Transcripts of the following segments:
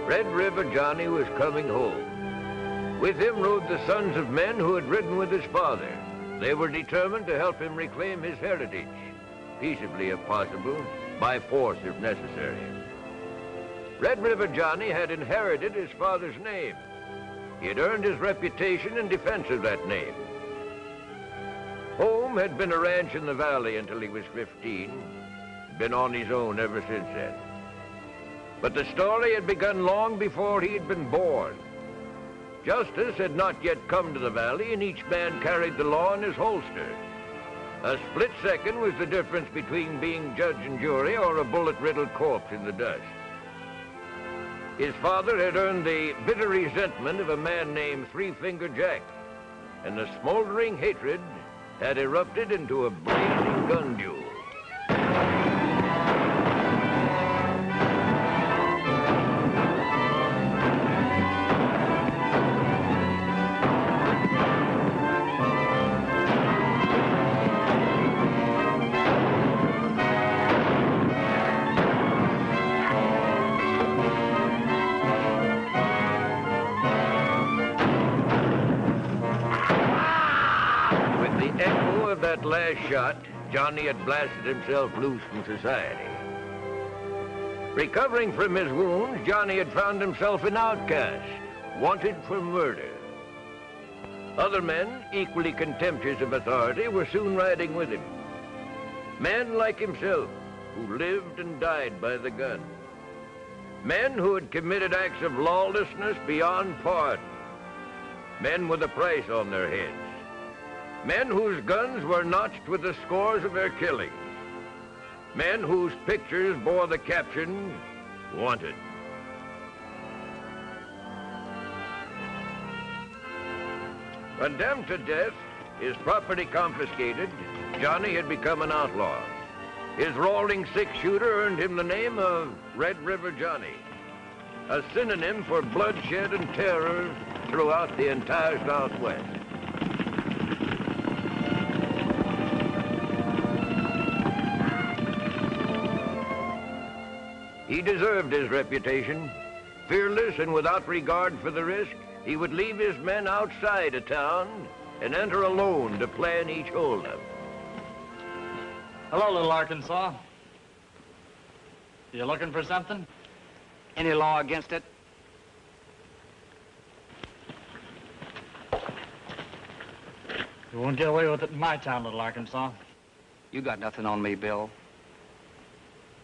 Red River Johnny was coming home. With him rode the sons of men who had ridden with his father. They were determined to help him reclaim his heritage, peaceably if possible, by force if necessary. Red River Johnny had inherited his father's name. He had earned his reputation in defense of that name. Home had been a ranch in the valley until he was 15, been on his own ever since then. But the story had begun long before he had been born. Justice had not yet come to the valley, and each man carried the law in his holster. A split second was the difference between being judge and jury or a bullet-riddled corpse in the dust. His father had earned the bitter resentment of a man named Three-Finger Jack, and the smoldering hatred had erupted into a blazing gun duel. That last shot, Johnny had blasted himself loose from society. Recovering from his wounds, Johnny had found himself an outcast, wanted for murder. Other men, equally contemptuous of authority, were soon riding with him. Men like himself, who lived and died by the gun. Men who had committed acts of lawlessness beyond pardon. Men with a price on their heads. Men whose guns were notched with the scores of their killings. Men whose pictures bore the caption, "Wanted." Condemned to death, his property confiscated, Johnny had become an outlaw. His rolling six-shooter earned him the name of Red River Johnny, a synonym for bloodshed and terror throughout the entire Southwest. He deserved his reputation. Fearless and without regard for the risk, he would leave his men outside a town and enter alone to plan each holdup. Hello, little Arkansas. You looking for something? Any law against it? You won't get away with it in my town, little Arkansas. You got nothing on me, Bill.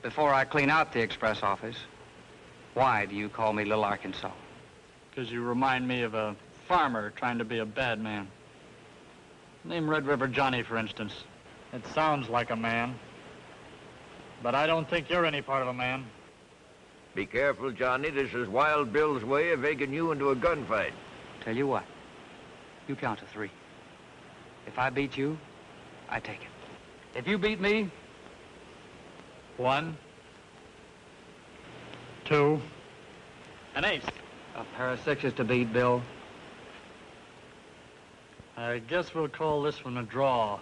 Before I clean out the express office, why do you call me Little Arkansas? Because you remind me of a farmer trying to be a bad man. Name Red River Johnny, for instance. It sounds like a man, but I don't think you're any part of a man. Be careful, Johnny. This is Wild Bill's way of egging you into a gunfight. Tell you what, you count to 3. If I beat you, I take it. If you beat me, 1, 2, an ace. A pair of 6s to beat, Bill. I guess we'll call this one a draw,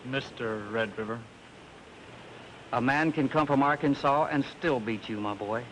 Mr. Red River. A man can come from Arkansas and still beat you, my boy.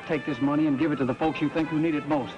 take this money and give it to the folks you think who need it most.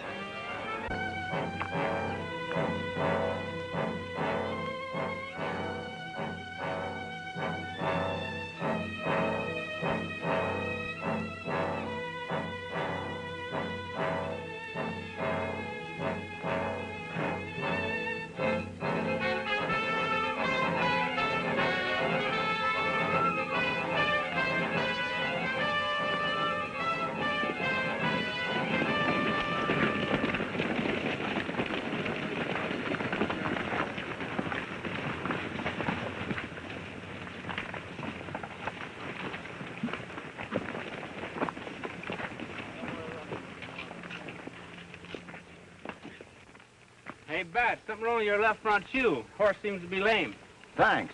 Hey, Bat, something wrong with your left front shoe. Horse seems to be lame. Thanks.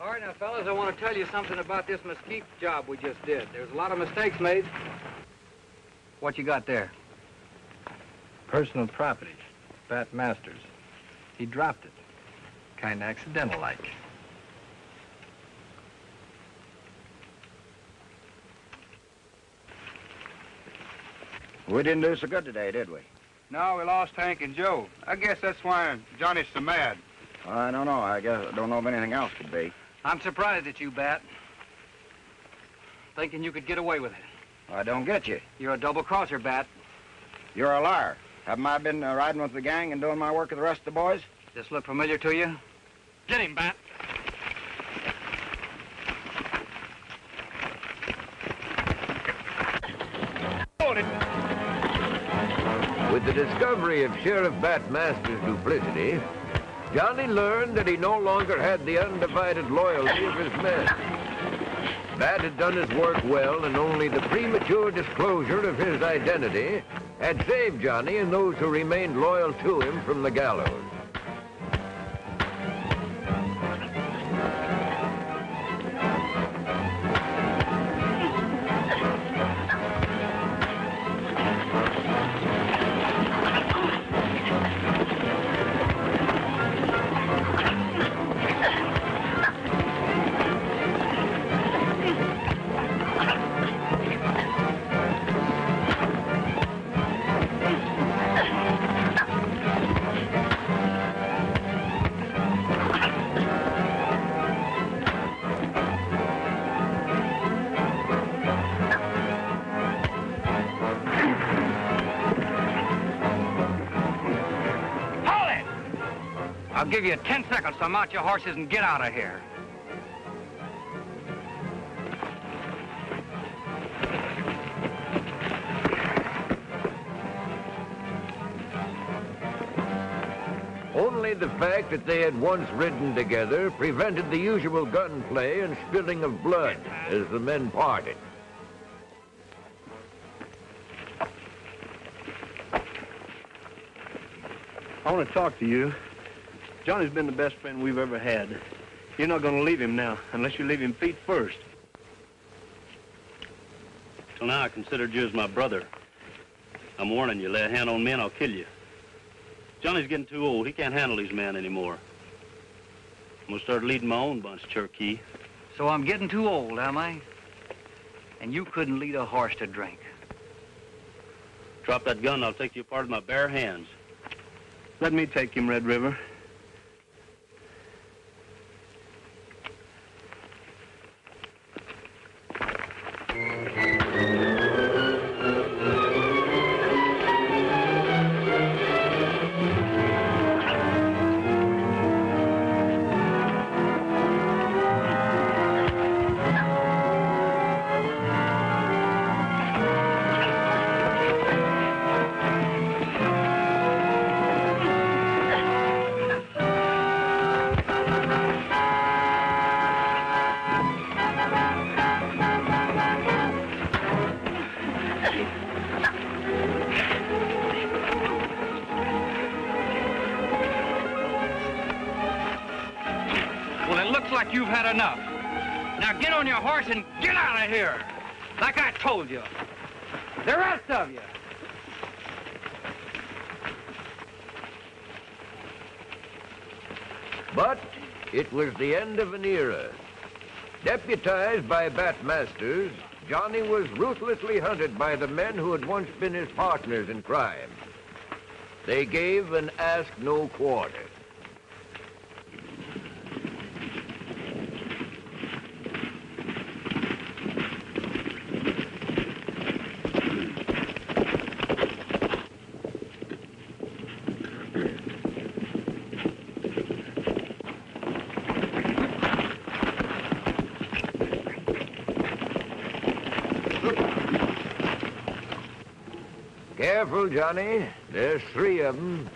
All right, now, fellas, I want to tell you something about this mesquite job we just did. There's a lot of mistakes made. What you got there? Personal property. Bat Masters. He dropped it. Kind of accidental-like. We didn't do so good today, did we? No, we lost Hank and Joe. I guess that's why Johnny's so mad. I don't know. I guess I don't know if anything else could be. I'm surprised at you, Bat. Thinking you could get away with it. I don't get you. You're a double-crosser, Bat. You're a liar. Haven't I been riding with the gang and doing my work with the rest of the boys? This look familiar to you? Get him, Bat. With the discovery of Sheriff Bat Master's duplicity, Johnny learned that he no longer had the undivided loyalty of his men. Bat had done his work well, and only the premature disclosure of his identity had saved Johnny and those who remained loyal to him from the gallows. I'll give you 10 seconds to mount your horses and get out of here. Only the fact that they had once ridden together prevented the usual gunplay and spilling of blood as the men parted. I want to talk to you. Johnny's been the best friend we've ever had. You're not going to leave him now, unless you leave him feet first. Till now, I considered you as my brother. I'm warning you, lay a hand on me and I'll kill you. Johnny's getting too old. He can't handle these men anymore. I'm going to start leading my own bunch, Cherokee. So I'm getting too old, am I? And you couldn't lead a horse to drink. Drop that gun and I'll take you apart with my bare hands. Let me take him, Red River. like you've had enough. Now get on your horse and get out of here, like I told you. The rest of you. But it was the end of an era. Deputized by Bat Masters, Johnny was ruthlessly hunted by the men who had once been his partners in crime. They gave and asked no quarter. Careful, Johnny. There's 3 of them.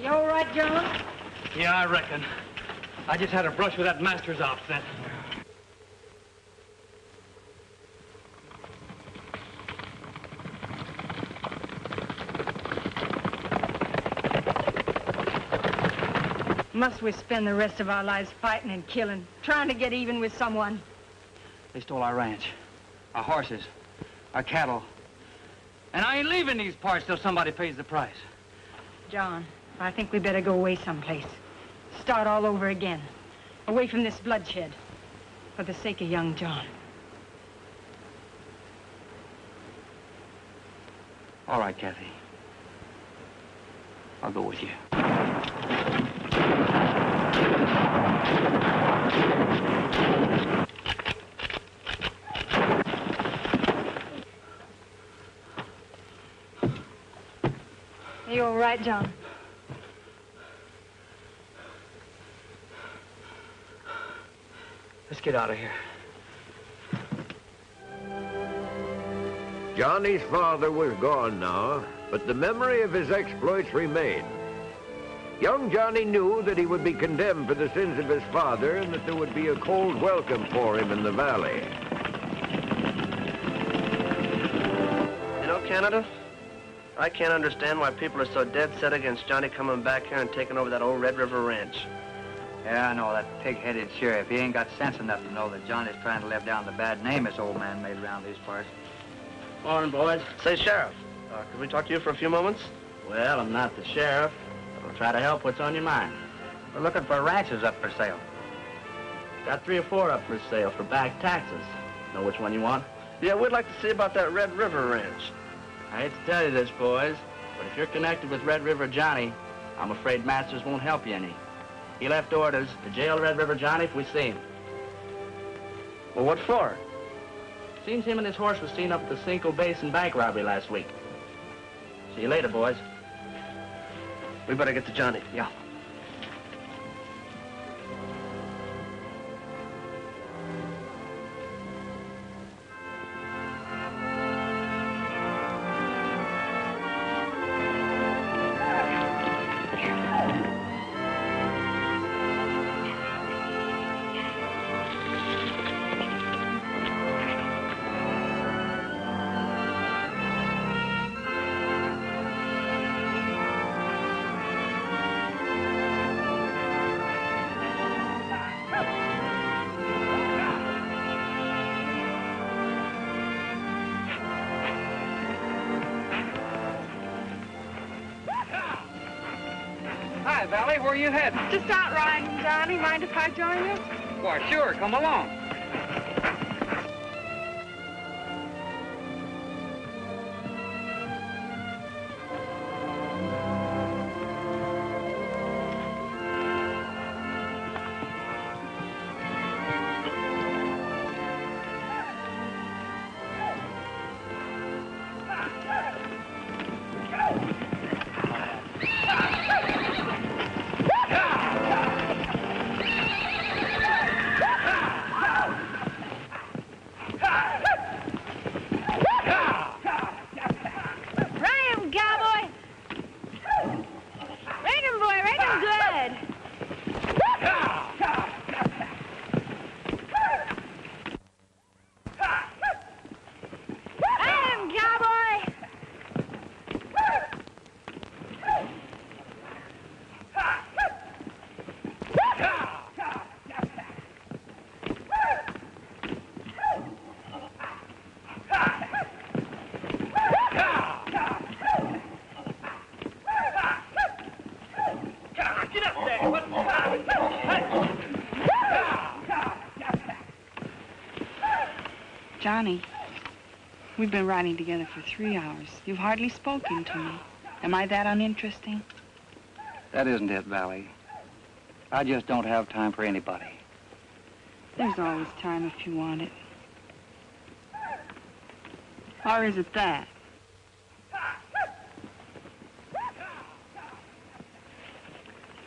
You all right, John? Yeah, I reckon. I just had a brush with that master's outfit. Must we spend the rest of our lives fighting and killing, trying to get even with someone? They stole our ranch, our horses, our cattle. And I ain't leaving these parts till somebody pays the price. John, I think we better go away someplace. Start all over again. Away from this bloodshed. For the sake of young John. All right, Kathy. I'll go with you. Are you all right, John? Let's get out of here. Johnny's father was gone now, but the memory of his exploits remained. Young Johnny knew that he would be condemned for the sins of his father and that there would be a cold welcome for him in the valley. You know, Canada, I can't understand why people are so dead set against Johnny coming back here and taking over that old Red River ranch. Yeah, I know, that pig-headed sheriff. He ain't got sense enough to know that Johnny's trying to live down the bad name this old man made around these parts. Morning, boys. Say, Sheriff, could we talk to you for a few moments? Well, I'm not the sheriff. I'll try to help. What's on your mind? We're looking for ranches up for sale. Got 3 or 4 up for sale for back taxes. Know which one you want? Yeah, we'd like to see about that Red River ranch. I hate to tell you this, boys, but if you're connected with Red River Johnny, I'm afraid Masters won't help you any. He left orders to jail Red River Johnny if we see him. Well, what for? Seems him and his horse was seen up at the Cinco Basin bank robbery last week. See you later, boys. We better get to Johnny. Yeah. Hi, Valley. Where are you heading? Just out riding, Johnny. Mind if I join you? Why, sure. Come along. Johnny, we've been riding together for 3 hours. You've hardly spoken to me. Am I that uninteresting? That isn't it, Valley. I just don't have time for anybody. There's always time if you want it. Or is it that?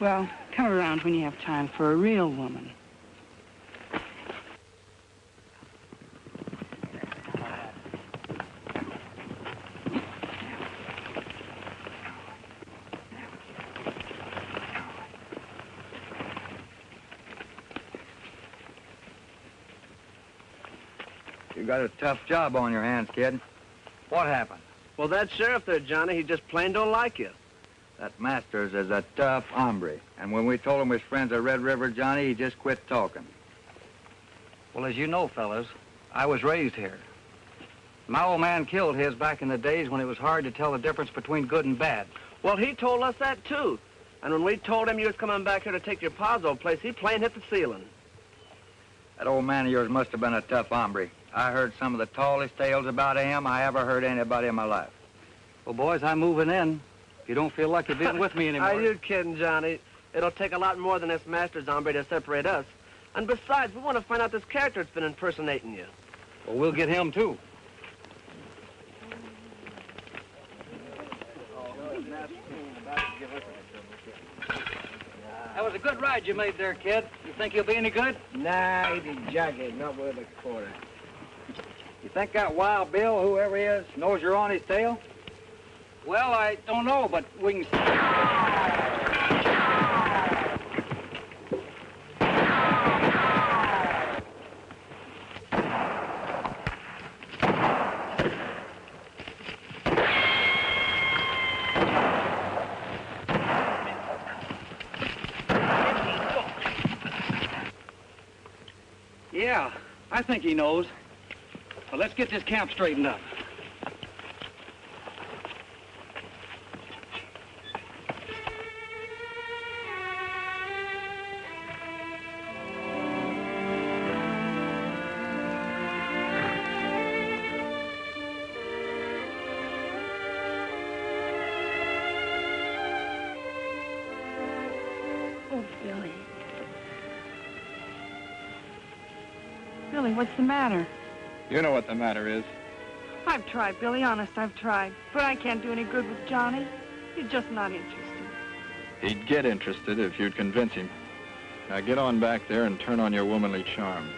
Well, come around when you have time for a real woman. You got a tough job on your hands, kid. What happened? Well, that sheriff there, Johnny, he just plain don't like you. That Masters is a tough hombre. And when we told him his friends at Red River Johnny, he just quit talking. Well, as you know, fellas, I was raised here. My old man killed his back in the days when it was hard to tell the difference between good and bad. Well, he told us that, too. And when we told him you was coming back here to take your pa's old place, he plain hit the ceiling. That old man of yours must have been a tough hombre. I heard some of the tallest tales about him I ever heard anybody in my life. Well, boys, I'm moving in. If you don't feel like you're being with me anymore. Are you kidding, Johnny? It'll take a lot more than this Masters hombre to separate us. And besides, we want to find out this character that's been impersonating you. Well, we'll get him, too. That was a good ride you made there, kid. You think you'll be any good? Nah, he's a junkie, not worth a quarter. You think that Wild Bill, whoever he is, knows you're on his tail? Well, I don't know, but we can... Yeah, I think he knows. Well, let's get this camp straightened up. Oh, Billy. Billy, what's the matter? You know what the matter is. I've tried, Billy, honest, I've tried. But I can't do any good with Johnny. He's just not interested. He'd get interested if you'd convince him. Now get on back there and turn on your womanly charm.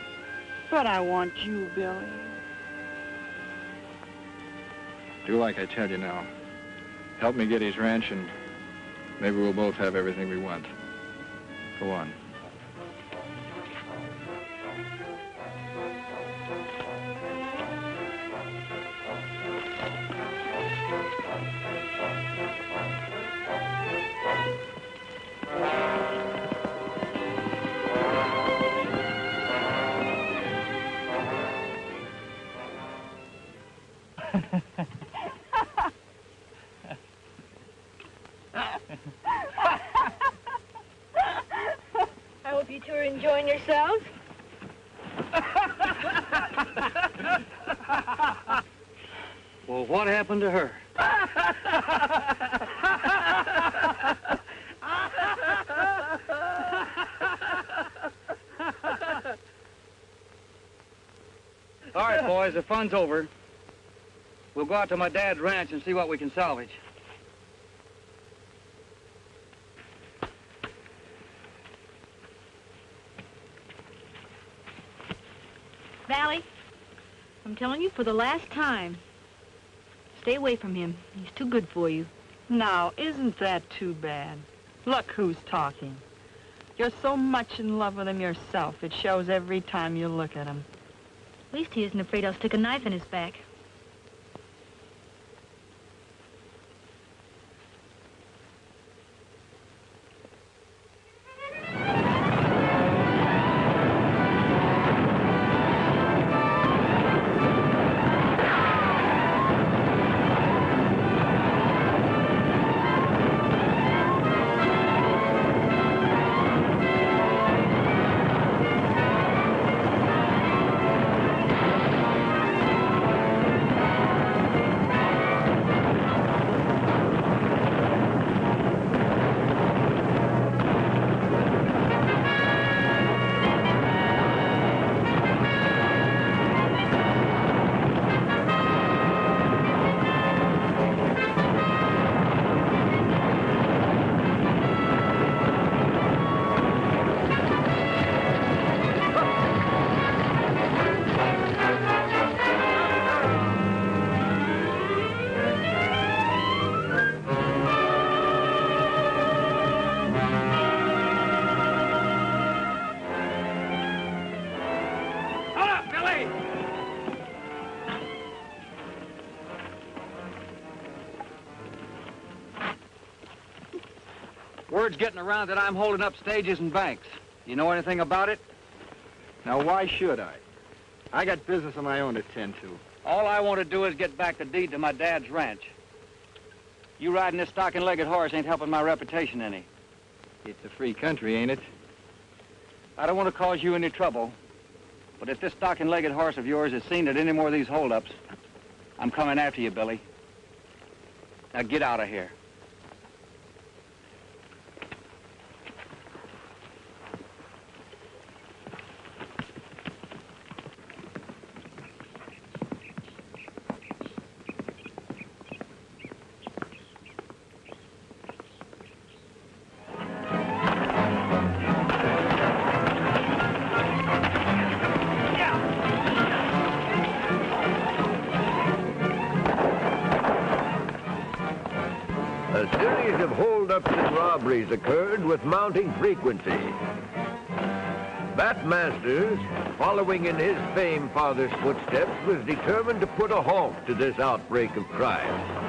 But I want you, Billy. Do like I tell you now. Help me get his ranch and maybe we'll both have everything we want. Go on. I hope you two are enjoying yourselves. Well, what happened to her? All right, boys, the fun's over. We'll go out to my dad's ranch and see what we can salvage. Valley, I'm telling you for the last time, stay away from him. He's too good for you. Now, isn't that too bad? Look who's talking. You're so much in love with him yourself. It shows every time you look at him. At least he isn't afraid I'll stick a knife in his back. Word's getting around that I'm holding up stages and banks. You know anything about it? Now, why should I? I got business of my own to tend to. All I want to do is get back the deed to my dad's ranch. You riding this stocking-legged horse ain't helping my reputation any. It's a free country, ain't it? I don't want to cause you any trouble, but if this stocking-legged horse of yours is seen at any more of these holdups, I'm coming after you, Billy. Now get out of here. A series of holdups and robberies occurred with mounting frequency. Bat Masters, following in his famed father's footsteps, was determined to put a halt to this outbreak of crime.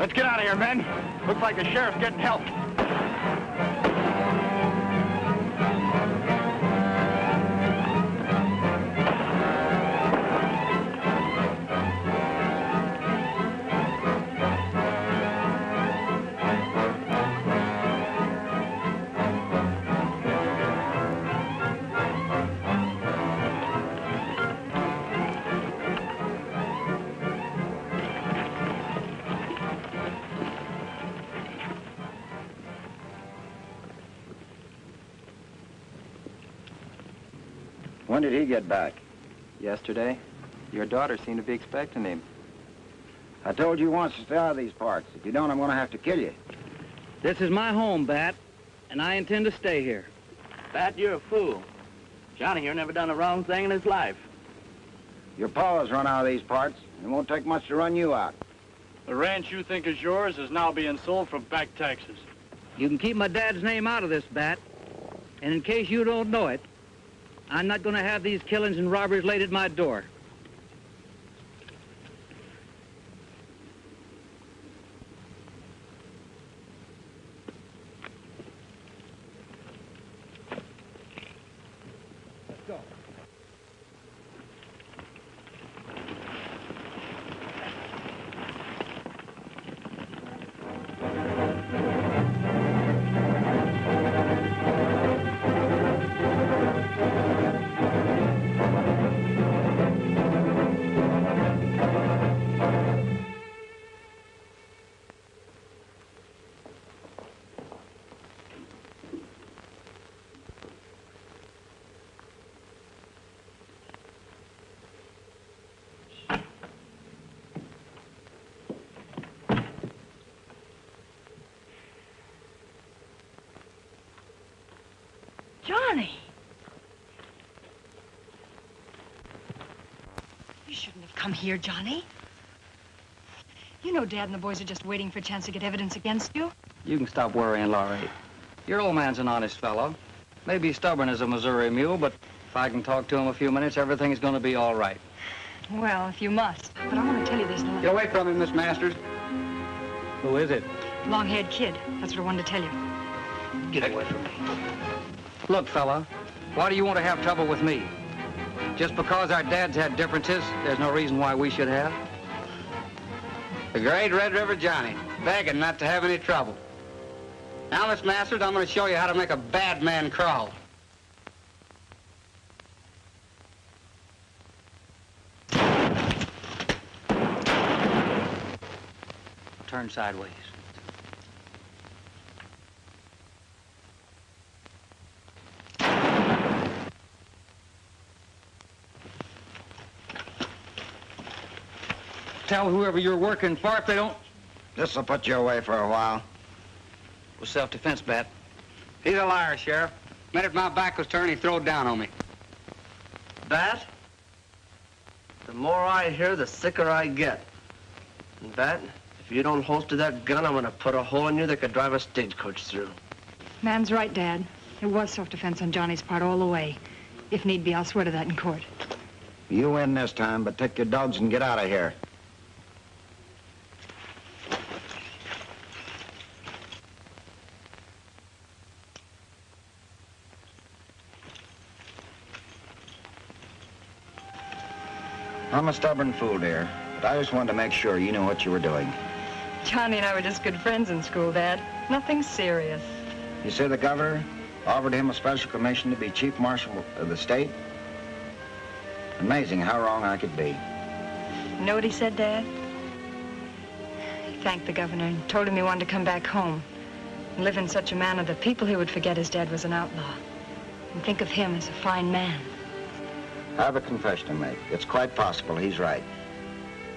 Let's get out of here, men. Looks like the sheriff's getting help. When did he get back? Yesterday. Your daughter seemed to be expecting him. I told you once to stay out of these parts. If you don't, I'm going to have to kill you. This is my home, Bat, and I intend to stay here. Bat, you're a fool. Johnny here never done a wrong thing in his life. Your pa has run out of these parts. It won't take much to run you out. The ranch you think is yours is now being sold for back taxes. You can keep my dad's name out of this, Bat. And in case you don't know it, I'm not going to have these killings and robberies laid at my door. Let's go. Johnny! You shouldn't have come here, Johnny. You know Dad and the boys are just waiting for a chance to get evidence against you. You can stop worrying, Laurie. Your old man's an honest fellow. Maybe stubborn as a Missouri mule, but if I can talk to him a few minutes, everything's going to be all right. Well, if you must. But I want to tell you this. Get away from him, Miss Masters. Who is it? Long-haired kid. That's what I wanted to tell you. Get away from me. Look, fella, why do you want to have trouble with me? Just because our dads had differences, there's no reason why we should have. The great Red River Johnny, begging not to have any trouble. Now, Miss Masters, I'm going to show you how to make a bad man crawl. Turn sideways. Tell whoever you're working for if they don't... This'll put you away for a while. It was self-defense, Bat. He's a liar, Sheriff. Minute my back was turned, he throwed down on me. Bat? The more I hear, the sicker I get. And Bat, if you don't holster that gun, I'm gonna put a hole in you that could drive a stagecoach through. Man's right, Dad. It was self-defense on Johnny's part all the way. If need be, I'll swear to that in court. You win this time, but take your dogs and get out of here. I'm a stubborn fool, dear, but I just wanted to make sure you knew what you were doing. Johnny and I were just good friends in school, Dad. Nothing serious. You say the governor offered him a special commission to be chief marshal of the state? Amazing how wrong I could be. You know what he said, Dad? He thanked the governor and told him he wanted to come back home and live in such a manner that people he would forget his dad was an outlaw and think of him as a fine man. I have a confession to make. It's quite possible he's right.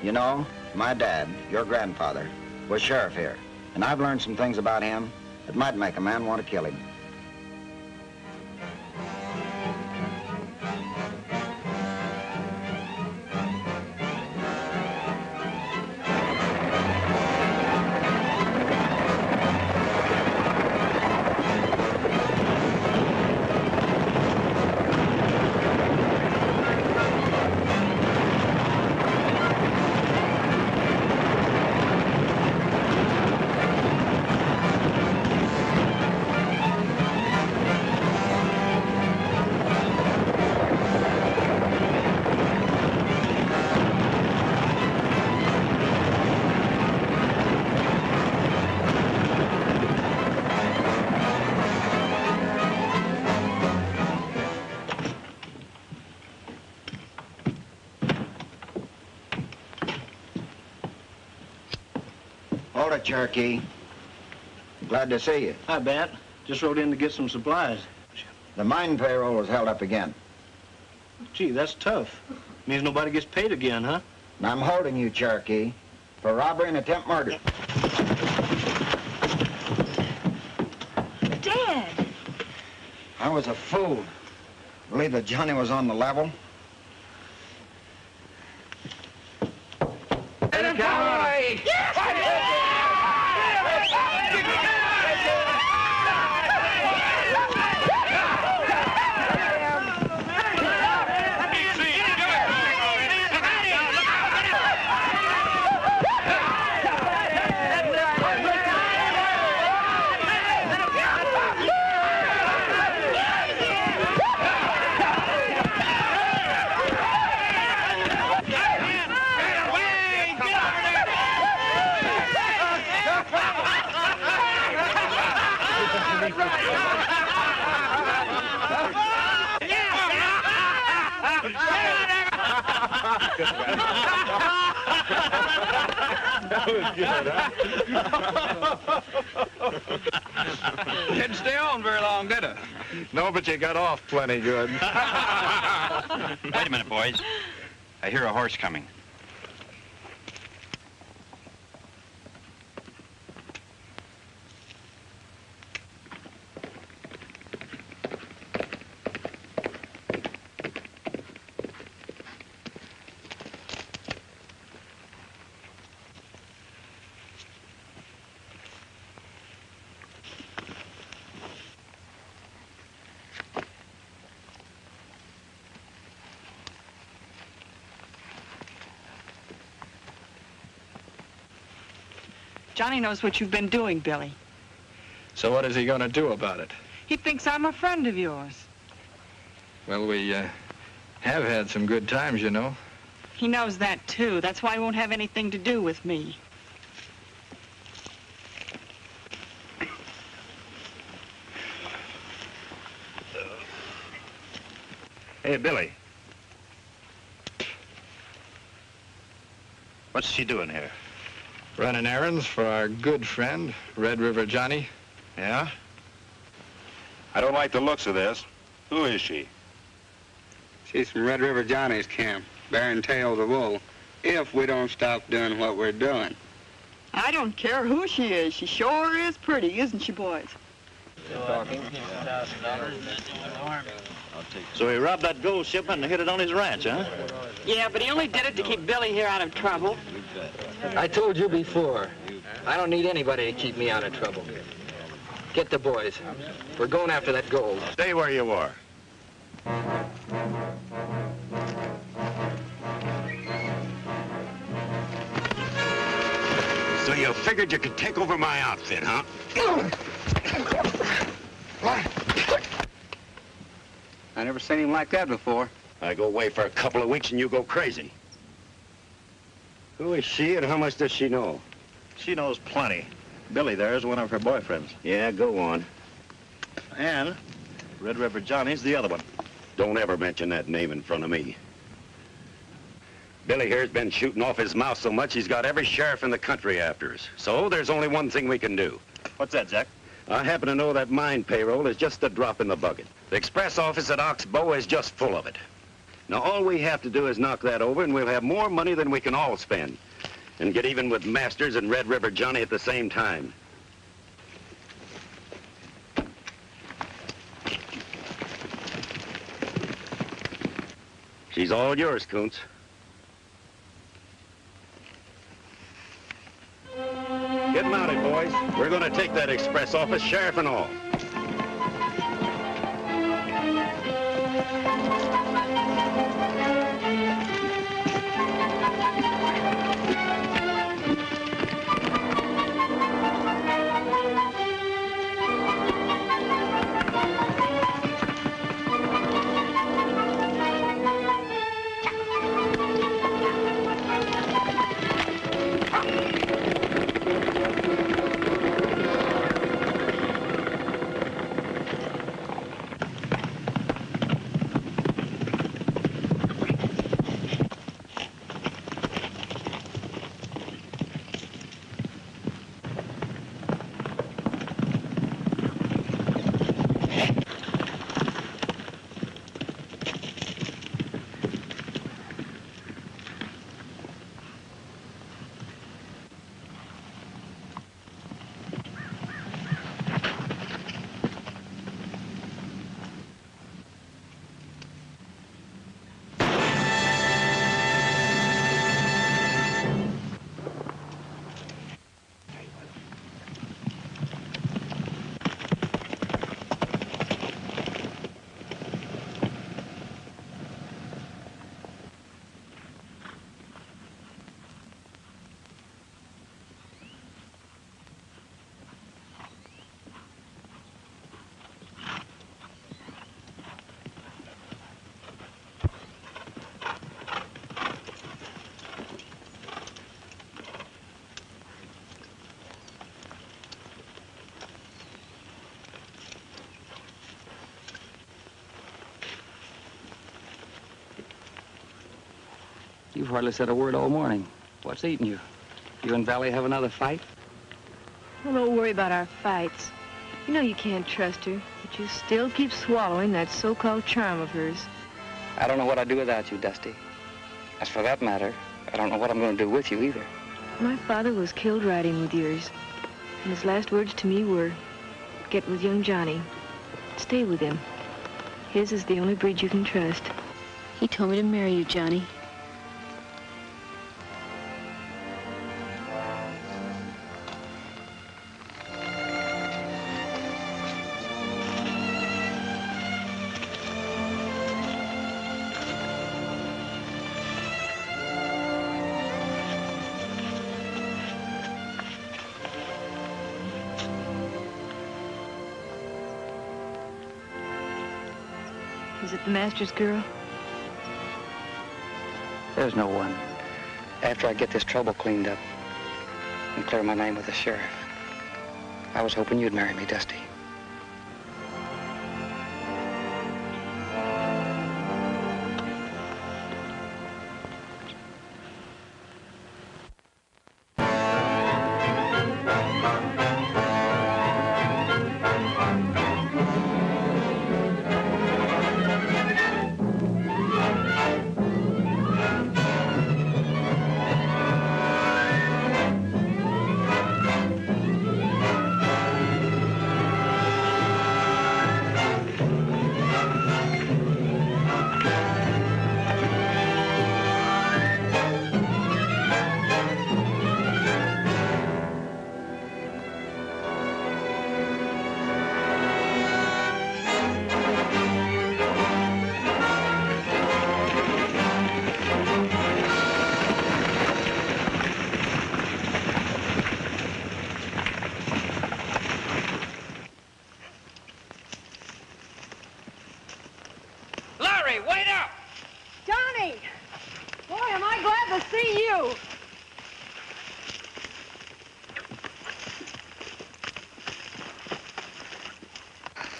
You know, my dad, your grandfather, was sheriff here, and I've learned some things about him that might make a man want to kill him. Hold it, Cherokee. Glad to see you. Hi, Bat. Just rode in to get some supplies. The mine payroll was held up again. Gee, that's tough. Means nobody gets paid again, huh? And I'm holding you, Cherokee, for robbery and attempt murder. Dad! I was a fool. Believe that Johnny was on the level. Cowboy! That was good, huh? Didn't stay on very long, did it? No, but you got off plenty good. Wait a minute, boys. I hear a horse coming. Johnny knows what you've been doing, Billy. So what is he going to do about it? He thinks I'm a friend of yours. Well, we have had some good times, you know. He knows that, too. That's why he won't have anything to do with me. Hey, Billy. What's she doing here? Running errands for our good friend, Red River Johnny. Yeah? I don't like the looks of this. Who is she? She's from Red River Johnny's camp, bearing tails of wool, if we don't stop doing what we're doing. I don't care who she is. She sure is pretty, isn't she, boys? So he robbed that gold shipment and hid it on his ranch, huh? Yeah, but he only did it to keep Billy here out of trouble. I told you before, I don't need anybody to keep me out of trouble. Get the boys. We're going after that gold. Stay where you are. So you figured you could take over my outfit, huh? I never seen him like that before. I go away for a couple of weeks and you go crazy. Who is she and how much does she know? She knows plenty. Billy there is one of her boyfriends. Yeah, go on. And Red River Johnny's the other one. Don't ever mention that name in front of me. Billy here's been shooting off his mouth so much he's got every sheriff in the country after us. So there's only one thing we can do. What's that, Jack? I happen to know that mine payroll is just a drop in the bucket. The express office at Oxbow is just full of it. Now, all we have to do is knock that over, and we'll have more money than we can all spend. And get even with Masters and Red River Johnny at the same time. She's all yours, Kuntz. Get mounted, boys. We're going to take that express office, sheriff and all. You've hardly said a word all morning. What's eating you? You and Valley have another fight? Well, don't worry about our fights. You know you can't trust her, but you still keep swallowing that so-called charm of hers. I don't know what I'd do without you, Dusty. As for that matter, I don't know what I'm going to do with you either. My father was killed riding with yours. And his last words to me were, get with young Johnny. Stay with him. His is the only breed you can trust. He told me to marry you, Johnny. Is it the master's girl? There's no one. After I get this trouble cleaned up and clear my name with the sheriff, I was hoping you'd marry me, Dusty.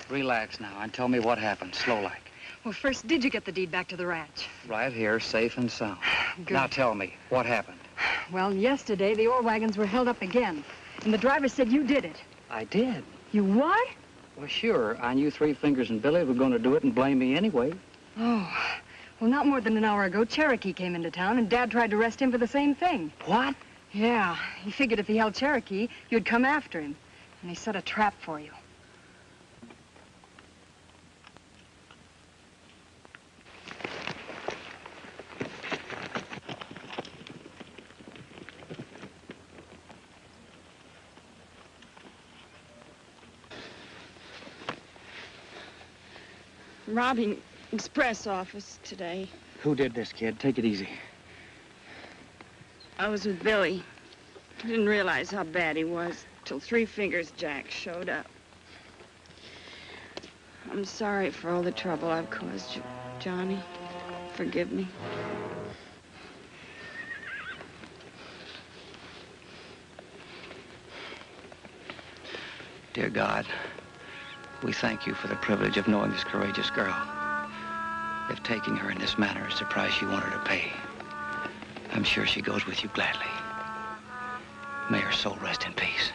Relax now and tell me what happened, slow-like. Well, first, did you get the deed back to the ranch? Right here, safe and sound. Good. Now tell me, what happened? Well, yesterday, the ore wagons were held up again. And the driver said you did it. I did. You what? Well, sure. I knew Three Fingers and Billy were going to do it and blame me anyway. Oh. Well, not more than an hour ago, Cherokee came into town, and Dad tried to arrest him for the same thing. What? Yeah. He figured if he held Cherokee, you'd come after him. And he set a trap for you. Robbing express office today. Who did this, kid? Take it easy. I was with Billy. I didn't realize how bad he was till Three Fingers Jack showed up. I'm sorry for all the trouble I've caused you, Johnny. Forgive me. Dear God, we thank you for the privilege of knowing this courageous girl. If taking her in this manner is the price you want her to pay, I'm sure she goes with you gladly. May her soul rest in peace.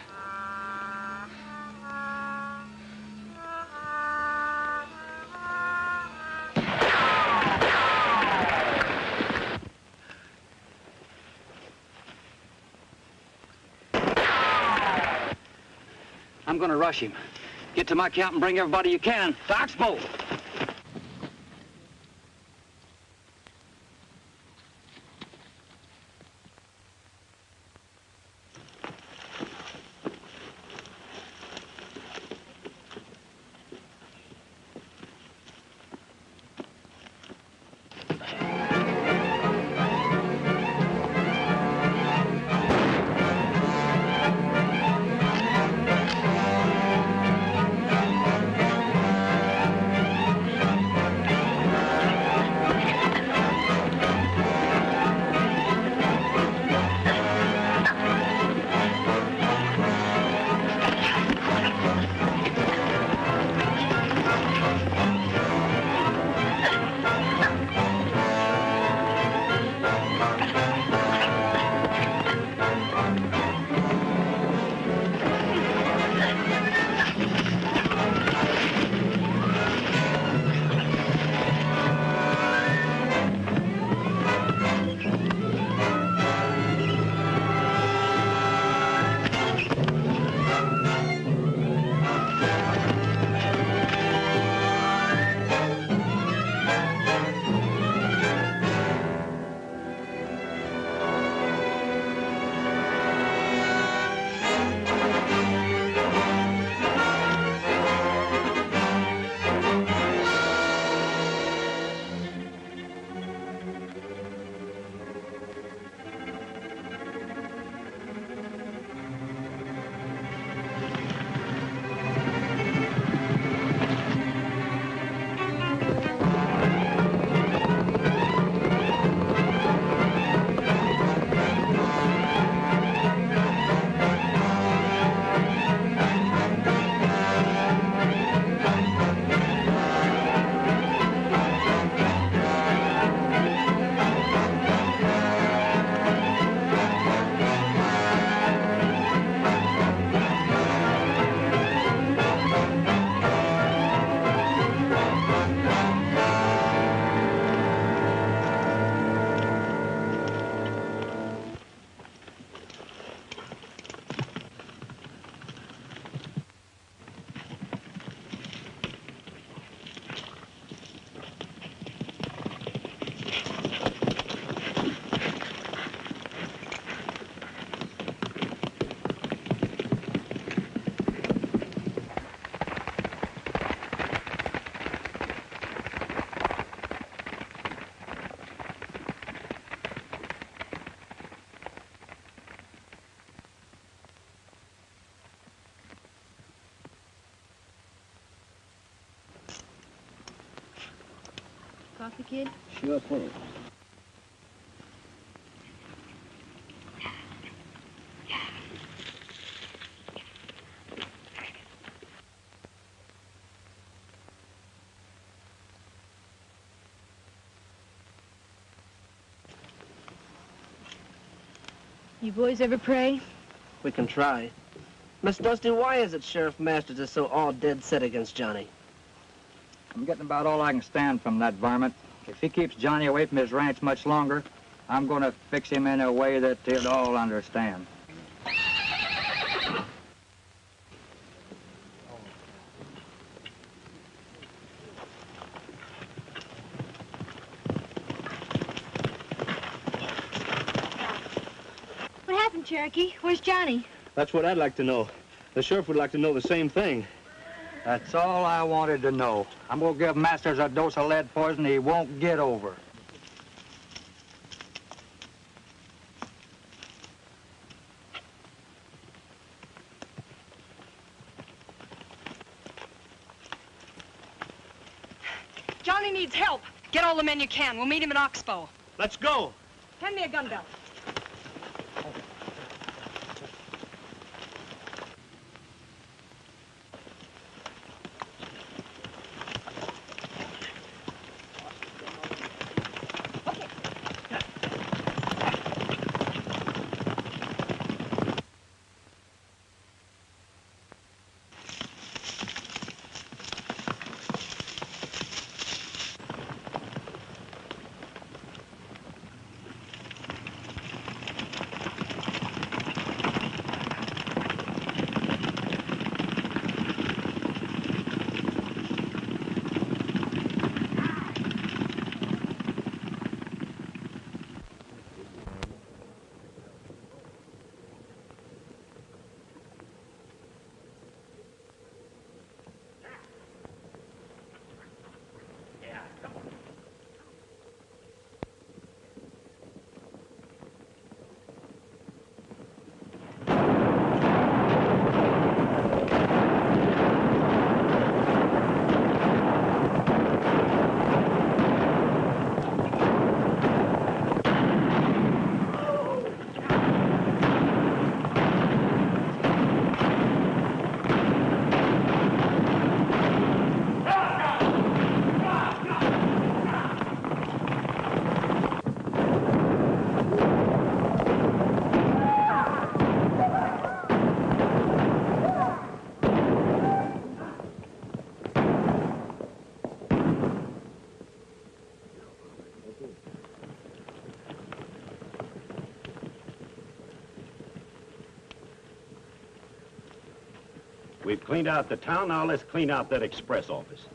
I'm going to rush him. Get to my camp and bring everybody you can to Oxbow. Coffee, kid? Sure thing. You boys ever pray? We can try. Miss Dusty, why is it Sheriff Masters is so all dead set against Johnny? I'm getting about all I can stand from that varmint. If he keeps Johnny away from his ranch much longer, I'm going to fix him in a way that he'll all understand. What happened, Cherokee? Where's Johnny? That's what I'd like to know. The sheriff would like to know the same thing. That's all I wanted to know. I'm going to give Masters a dose of lead poison he won't get over. Johnny needs help. Get all the men you can. We'll meet him in Oxbow. Let's go. Hand me a gun belt. We've cleaned out the town, now let's clean out that express office.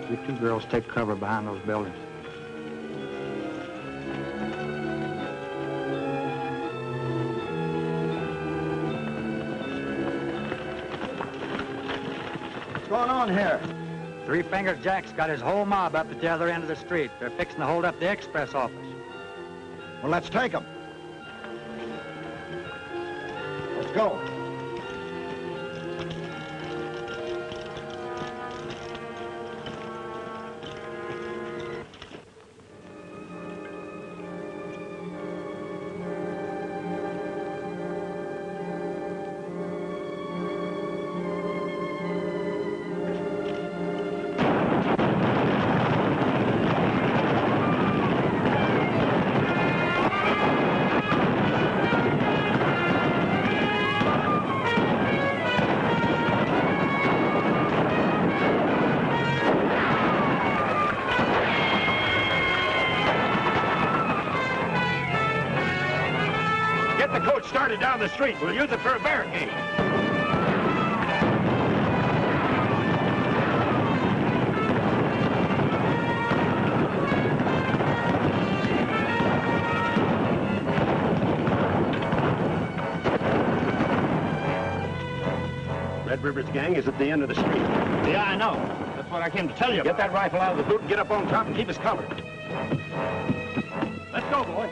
You two girls take cover behind those buildings. What's going on here? Three Fingers Jack's got his whole mob up at the other end of the street. They're fixing to hold up the express office. Well, let's take them. Let's go. started down the street. We'll use it for a barricade. Red River's gang is at the end of the street. Yeah, I know. That's what I came to tell you Get about. that rifle out of the boot and get up on top and keep us covered. Let's go, boy.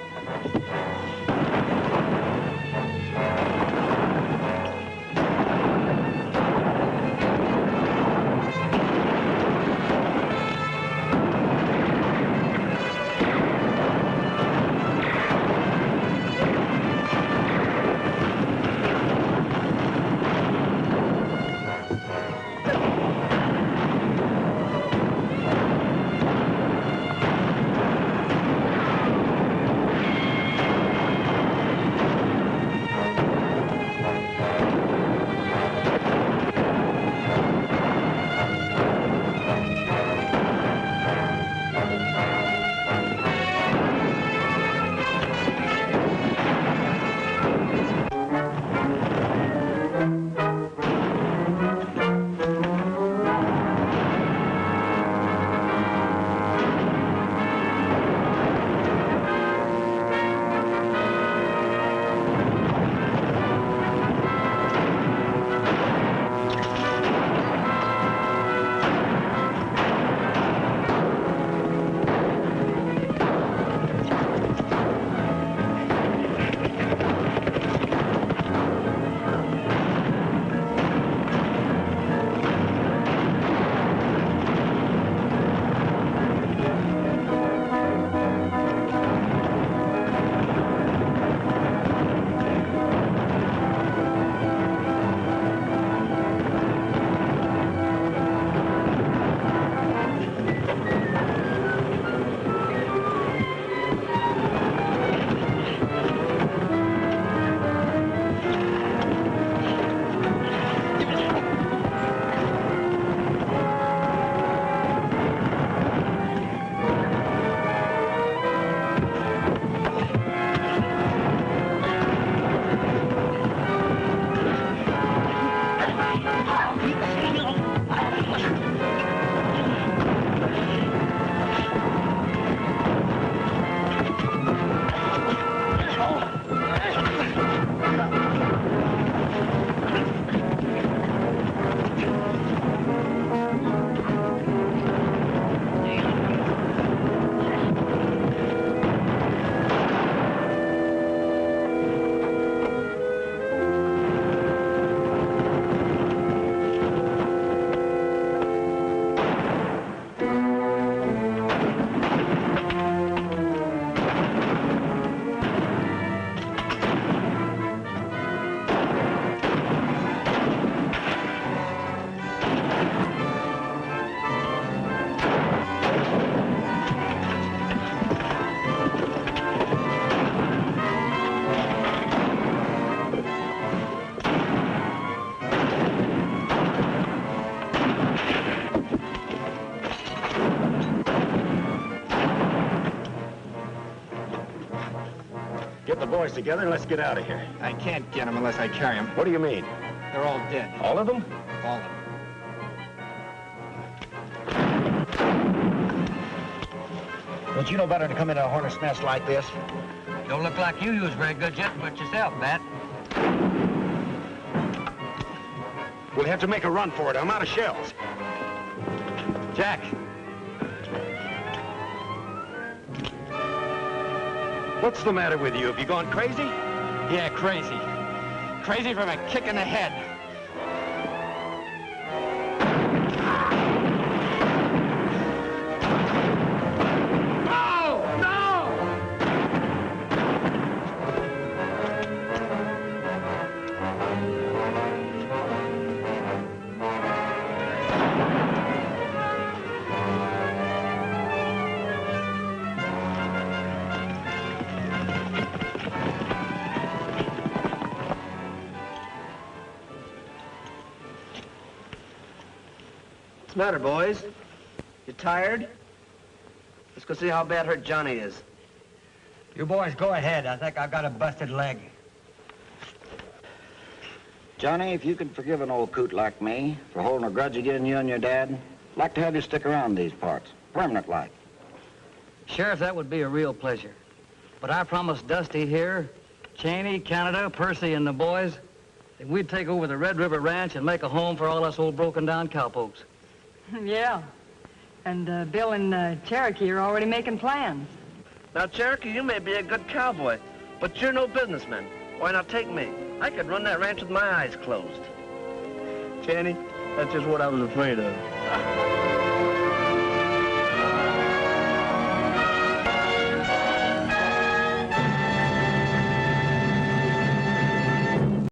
Get the boys together and let's get out of here. I can't get them unless I carry them. What do you mean? They're all dead. All of them? All of them. Don't you know better to come into a hornet's nest like this? Don't look like you was very good gentleman yourself, Bat. We'll have to make a run for it. I'm out of shells. Jack. What's the matter with you? Have you gone crazy? Yeah, crazy. Crazy from a kick in the head. What's the matter, boys? You tired? Let's go see how bad hurt Johnny is. You boys go ahead. I think I've got a busted leg. Johnny, if you could forgive an old coot like me for holding a grudge against you and your dad, I'd like to have you stick around these parts, permanent-like. Sheriff, that would be a real pleasure. But I promised Dusty here, Cheney, Canada, Percy, and the boys that we'd take over the Red River Ranch and make a home for all us old broken-down cowpokes. Yeah. And Bill and Cherokee are already making plans. Now, Cherokee, you may be a good cowboy, but you're no businessman. Why not take me? I could run that ranch with my eyes closed. Channy, that's just what I was afraid of.